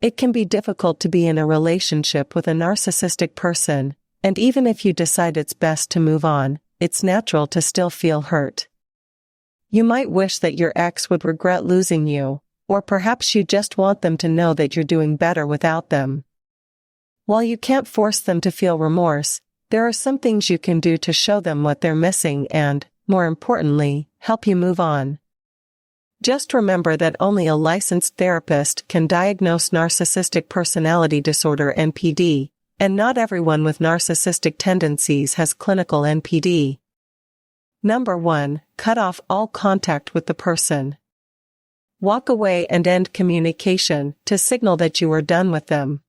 It can be difficult to be in a relationship with a narcissistic person, and even if you decide it's best to move on, it's natural to still feel hurt. You might wish that your ex would regret losing you, or perhaps you just want them to know that you're doing better without them. While you can't force them to feel remorse, there are some things you can do to show them what they're missing and, more importantly, help you move on. Just remember that only a licensed therapist can diagnose narcissistic personality disorder (NPD), and not everyone with narcissistic tendencies has clinical NPD. Number 1. Cut off all contact with the person. Walk away and end communication to signal that you are done with them.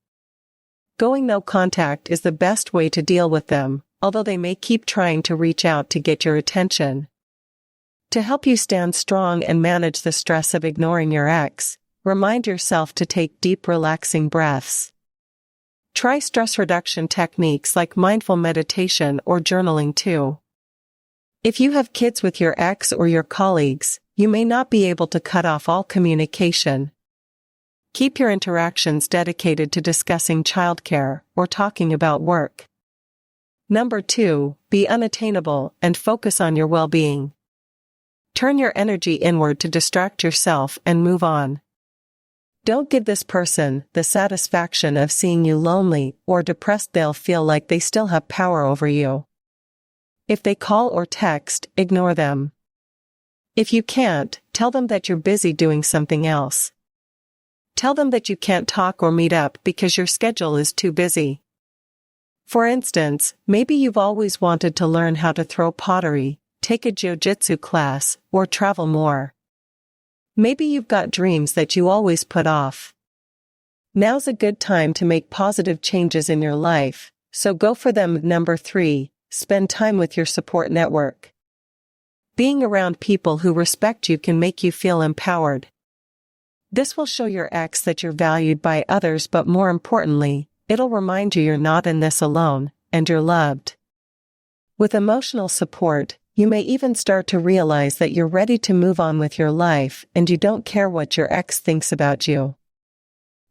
Going no contact is the best way to deal with them, although they may keep trying to reach out to get your attention. To help you stand strong and manage the stress of ignoring your ex, remind yourself to take deep, relaxing breaths. Try stress reduction techniques like mindful meditation or journaling too. If you have kids with your ex or your colleagues, you may not be able to cut off all communication. Keep your interactions dedicated to discussing childcare or talking about work. Number 2, be unattainable and focus on your well-being. Turn your energy inward to distract yourself and move on. Don't give this person the satisfaction of seeing you lonely or depressed. They'll feel like they still have power over you. If they call or text, ignore them. If you can't, tell them that you're busy doing something else. Tell them that you can't talk or meet up because your schedule is too busy. For instance, maybe you've always wanted to learn how to throw pottery, take a jiu-jitsu class, or travel more. Maybe you've got dreams that you always put off. Now's a good time to make positive changes in your life, so go for them. Number 3, spend time with your support network. Being around people who respect you can make you feel empowered. This will show your ex that you're valued by others, but more importantly, it'll remind you you're not in this alone, and you're loved. With emotional support, you may even start to realize that you're ready to move on with your life and you don't care what your ex thinks about you.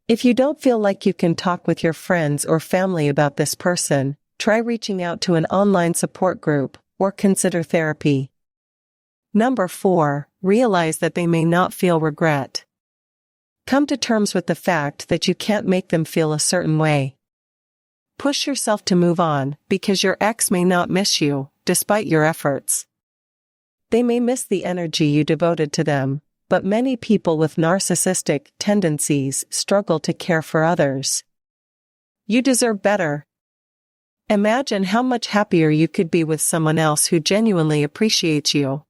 If you don't feel like you can talk with your friends or family about this person, try reaching out to an online support group or consider therapy. Number 4, realize that they may not feel regret. Come to terms with the fact that you can't make them feel a certain way. Push yourself to move on because your ex may not miss you, despite your efforts. They may miss the energy you devoted to them, but many people with narcissistic tendencies struggle to care for others. You deserve better. Imagine how much happier you could be with someone else who genuinely appreciates you.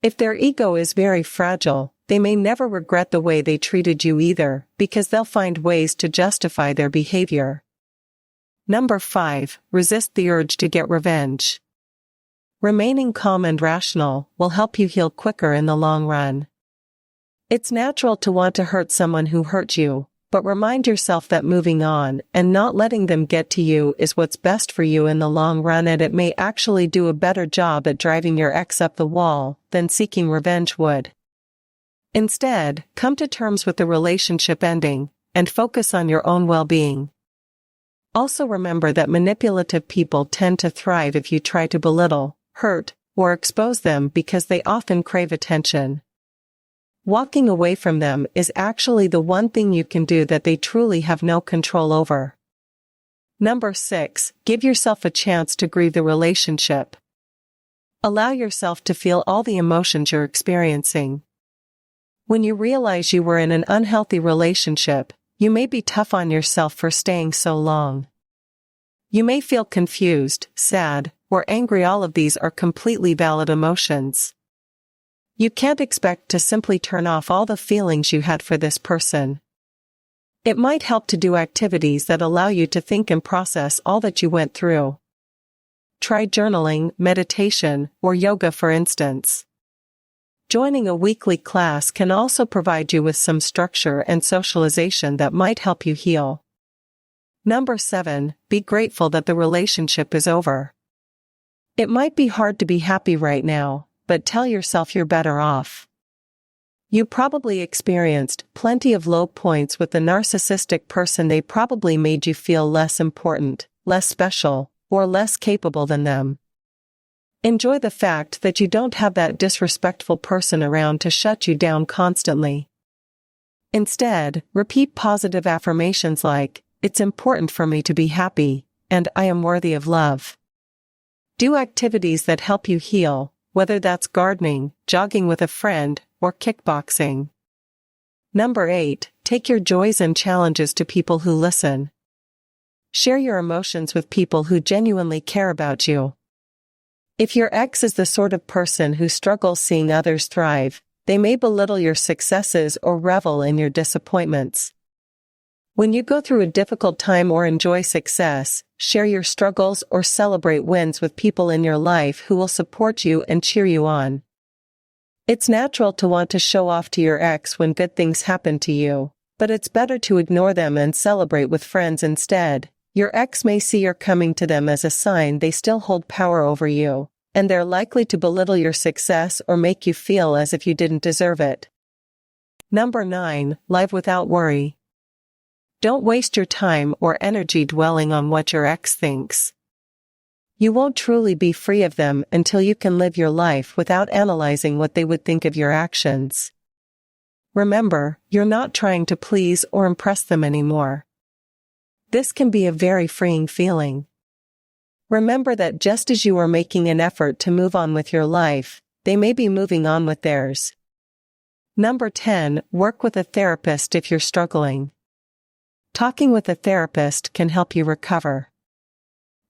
If their ego is very fragile, they may never regret the way they treated you either, because they'll find ways to justify their behavior. Number 5, resist the urge to get revenge. Remaining calm and rational will help you heal quicker in the long run. It's natural to want to hurt someone who hurt you, but remind yourself that moving on and not letting them get to you is what's best for you in the long run, and it may actually do a better job at driving your ex up the wall than seeking revenge would. Instead, come to terms with the relationship ending and focus on your own well-being. Also remember that manipulative people tend to thrive if you try to belittle, hurt, or expose them because they often crave attention. Walking away from them is actually the one thing you can do that they truly have no control over. Number 6, give yourself a chance to grieve the relationship. Allow yourself to feel all the emotions you're experiencing. When you realize you were in an unhealthy relationship, you may be tough on yourself for staying so long. You may feel confused, sad, or angry. All of these are completely valid emotions. You can't expect to simply turn off all the feelings you had for this person. It might help to do activities that allow you to think and process all that you went through. Try journaling, meditation, or yoga, for instance. Joining a weekly class can also provide you with some structure and socialization that might help you heal. Number 7, be grateful that the relationship is over. It might be hard to be happy right now, but tell yourself you're better off. You probably experienced plenty of low points with the narcissistic person. They probably made you feel less important, less special, or less capable than them. Enjoy the fact that you don't have that disrespectful person around to shut you down constantly. Instead, repeat positive affirmations like, "It's important for me to be happy," and "I am worthy of love." Do activities that help you heal, whether that's gardening, jogging with a friend, or kickboxing. Number 8, take your joys and challenges to people who listen. Share your emotions with people who genuinely care about you. If your ex is the sort of person who struggles seeing others thrive, they may belittle your successes or revel in your disappointments. When you go through a difficult time or enjoy success, share your struggles or celebrate wins with people in your life who will support you and cheer you on. It's natural to want to show off to your ex when good things happen to you, but it's better to ignore them and celebrate with friends instead. Your ex may see your coming to them as a sign they still hold power over you, and they're likely to belittle your success or make you feel as if you didn't deserve it. Number 9, live without worry. Don't waste your time or energy dwelling on what your ex thinks. You won't truly be free of them until you can live your life without analyzing what they would think of your actions. Remember, you're not trying to please or impress them anymore. This can be a very freeing feeling. Remember that just as you are making an effort to move on with your life, they may be moving on with theirs. Number 10, work with a therapist if you're struggling. Talking with a therapist can help you recover.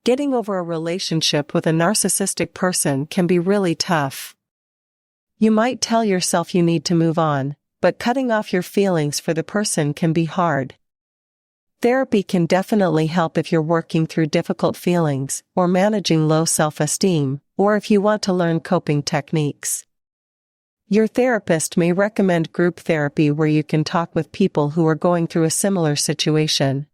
Getting over a relationship with a narcissistic person can be really tough. You might tell yourself you need to move on, but cutting off your feelings for the person can be hard. Therapy can definitely help if you're working through difficult feelings, or managing low self-esteem, or if you want to learn coping techniques. Your therapist may recommend group therapy where you can talk with people who are going through a similar situation.